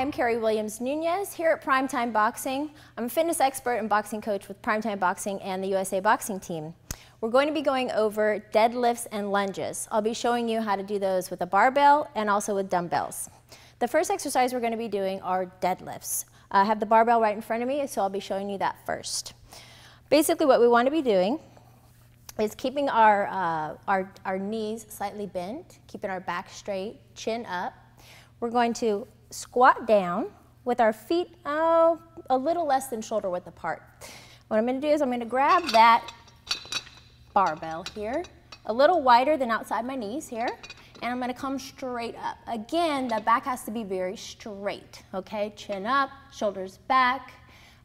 Hi, I'm Cary Williams-Nunez here at Primetime Boxing. I'm a fitness expert and boxing coach with Primetime Boxing and the USA Boxing team. We're going to be going over deadlifts and lunges. I'll be showing you how to do those with a barbell and also with dumbbells. The first exercise we're going to be doing are deadlifts. I have the barbell right in front of me, so I'll be showing you that first. Basically what we want to be doing is keeping our knees slightly bent, keeping our back straight, chin up. We're going to squat down with our feet a little less than shoulder width apart. What I'm going to do is I'm going to grab that barbell here, a little wider than outside my knees here, and I'm going to come straight up. Again, the back has to be very straight, okay? Chin up, shoulders back,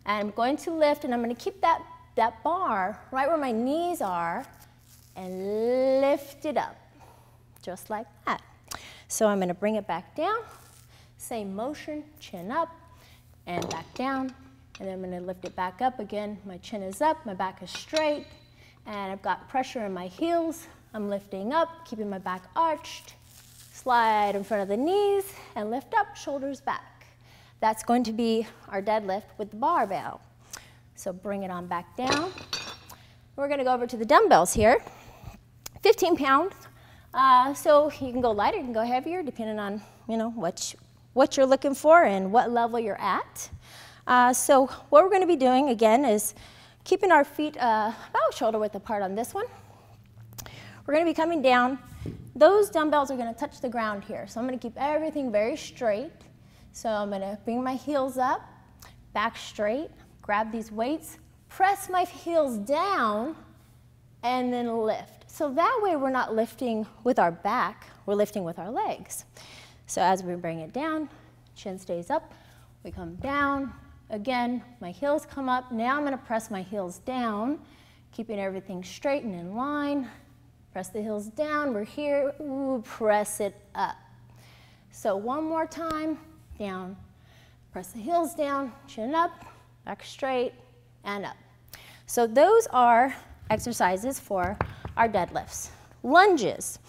and I'm going to lift, and I'm going to keep that bar right where my knees are and lift it up, just like that. So I'm going to bring it back down. Same motion, chin up and back down, and then I'm going to lift it back up again. My chin is up, my back is straight, and I've got pressure in my heels. I'm lifting up, keeping my back arched, slide in front of the knees, and lift up, shoulders back. That's going to be our deadlift with the barbell. So bring it on back down. We're going to go over to the dumbbells here. 15 pounds. So you can go lighter, you can go heavier, depending on what you're looking for and what level you're at. So what we're going to be doing again is keeping our feet about shoulder width apart on this one. We're going to be coming down. Those dumbbells are going to touch the ground here. So I'm going to keep everything very straight. So I'm going to bring my heels up, back straight, grab these weights, press my heels down, and then lift. So that way we're not lifting with our back, we're lifting with our legs. So as we bring it down, chin stays up, we come down. Again, my heels come up. Now I'm going to press my heels down, keeping everything straight and in line. Press the heels down, we're here, ooh, press it up. So one more time, down, press the heels down, chin up, back straight, and up. So those are exercises for our deadlifts. Lunges,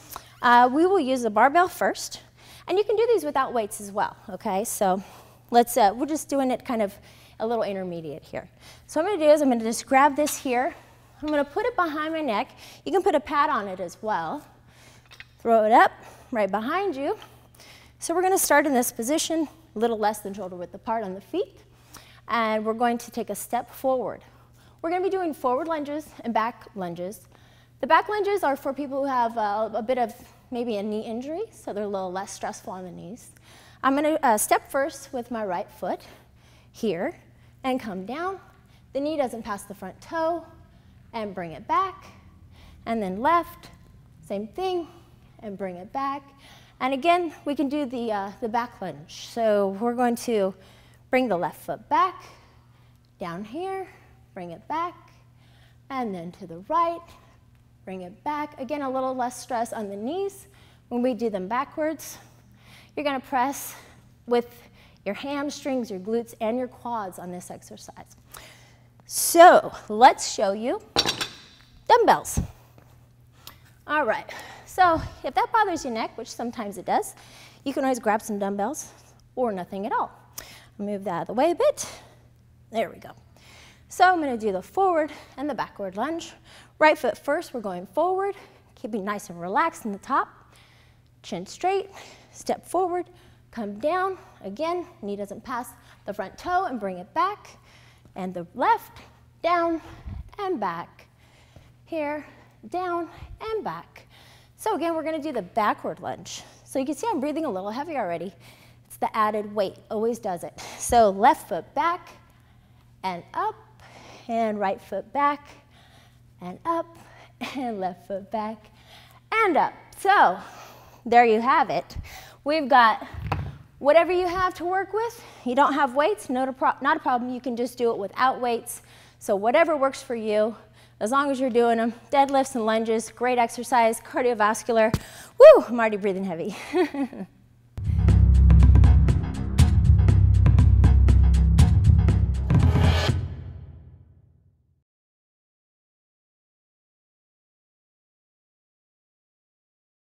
we will use the barbell first, and you can do these without weights as well, okay? So we're just doing it kind of a little intermediate here. So what I'm going to do is I'm going to just grab this here. I'm going to put it behind my neck. You can put a pad on it as well. Throw it up right behind you. So we're going to start in this position, a little less than shoulder width apart on the feet, and we're going to take a step forward. We're going to be doing forward lunges and back lunges. The back lunges are for people who have a bit of maybe a knee injury, so they're a little less stressful on the knees. I'm going to step first with my right foot here and come down. The knee doesn't pass the front toe, and bring it back, and then left, same thing, and bring it back. And again, we can do the back lunge. So we're going to bring the left foot back, down here, bring it back, and then to the right, bring it back. Again, a little less stress on the knees. When we do them backwards, you're going to press with your hamstrings, your glutes, and your quads on this exercise. So let's show you dumbbells. All right, so if that bothers your neck, which sometimes it does, you can always grab some dumbbells or nothing at all. Move that out of the way a bit. There we go. So I'm going to do the forward and the backward lunge. Right foot first, we're going forward, keeping nice and relaxed in the top. Chin straight, step forward, come down. Again, knee doesn't pass the front toe, and bring it back. And the left, down and back. Here, down and back. So again, we're going to do the backward lunge. So you can see I'm breathing a little heavy already. It's the added weight, always does it. So left foot back and up, and right foot back and up, and left foot back and up. So there you have it. We've got whatever you have to work with. You don't have weights, not a problem. You can just do it without weights. So whatever works for you, as long as you're doing them. Deadlifts and lunges, great exercise, cardiovascular. Woo, I'm already breathing heavy.